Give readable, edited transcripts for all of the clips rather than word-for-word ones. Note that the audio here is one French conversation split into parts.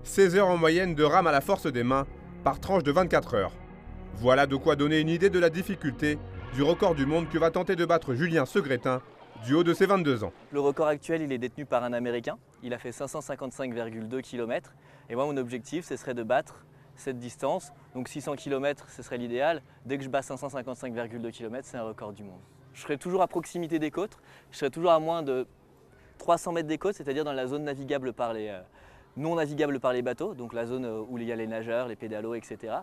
16 heures en moyenne de rame à la force des mains, par tranche de 24 heures. Voilà de quoi donner une idée de la difficulté du record du monde que va tenter de battre Julien Segretin, du haut de ses 22 ans. Le record actuel, il est détenu par un Américain. Il a fait 555,2 km. Et moi, mon objectif, ce serait de battre cette distance. Donc 600 km, ce serait l'idéal. Dès que je bats 555,2 km, c'est un record du monde. Je serai toujours à proximité des côtes. Je serai toujours à moins de 300 mètres des côtes, c'est-à-dire dans la zone navigable par les, non navigable par les bateaux, donc la zone où il y a les nageurs, les pédalos, etc.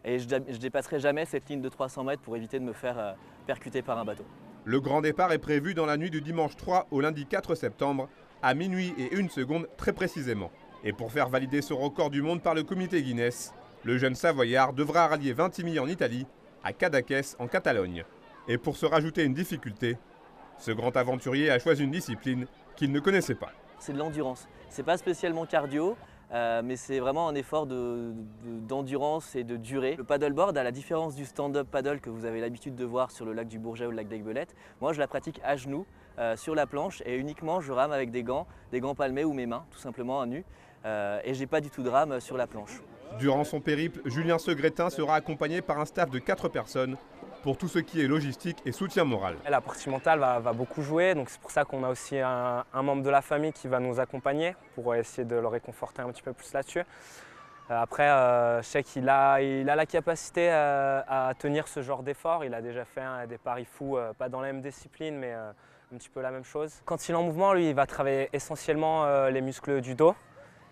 Et je ne dépasserai jamais cette ligne de 300 mètres pour éviter de me faire percuter par un bateau. Le grand départ est prévu dans la nuit du dimanche 3 au lundi 4 septembre, à minuit et 1 seconde très précisément. Et pour faire valider ce record du monde par le comité Guinness, le jeune Savoyard devra rallier Ventimille en Italie, à Cadaqués en Catalogne. Et pour se rajouter une difficulté, ce grand aventurier a choisi une discipline qu'il ne connaissait pas. C'est de l'endurance. C'est pas spécialement cardio, mais c'est vraiment un effort d'endurance et de durée. Le paddleboard, à la différence du stand-up paddle que vous avez l'habitude de voir sur le lac du Bourget ou le lac d'Aiguebelette, moi je la pratique à genoux sur la planche et uniquement je rame avec des gants palmés ou mes mains, tout simplement à nu, et j'ai pas du tout de rame sur la planche. Durant son périple, Julien Segretin sera accompagné par un staff de 4 personnes pour tout ce qui est logistique et soutien moral. La partie mentale va beaucoup jouer, donc c'est pour ça qu'on a aussi un membre de la famille qui va nous accompagner pour essayer de le réconforter un petit peu plus là-dessus. Après, je sais qu'il a la capacité à tenir ce genre d'effort. Il a déjà fait des paris fous, pas dans la même discipline, mais un petit peu la même chose. Quand il est en mouvement, lui, il va travailler essentiellement les muscles du dos,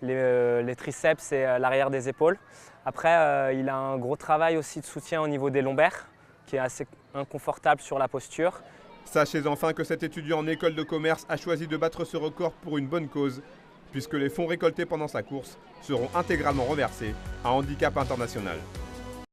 les triceps et l'arrière des épaules. Après, il a un gros travail aussi de soutien au niveau des lombaires, qui est assez inconfortable sur la posture. Sachez enfin que cet étudiant en école de commerce a choisi de battre ce record pour une bonne cause, puisque les fonds récoltés pendant sa course seront intégralement reversés à Handicap International.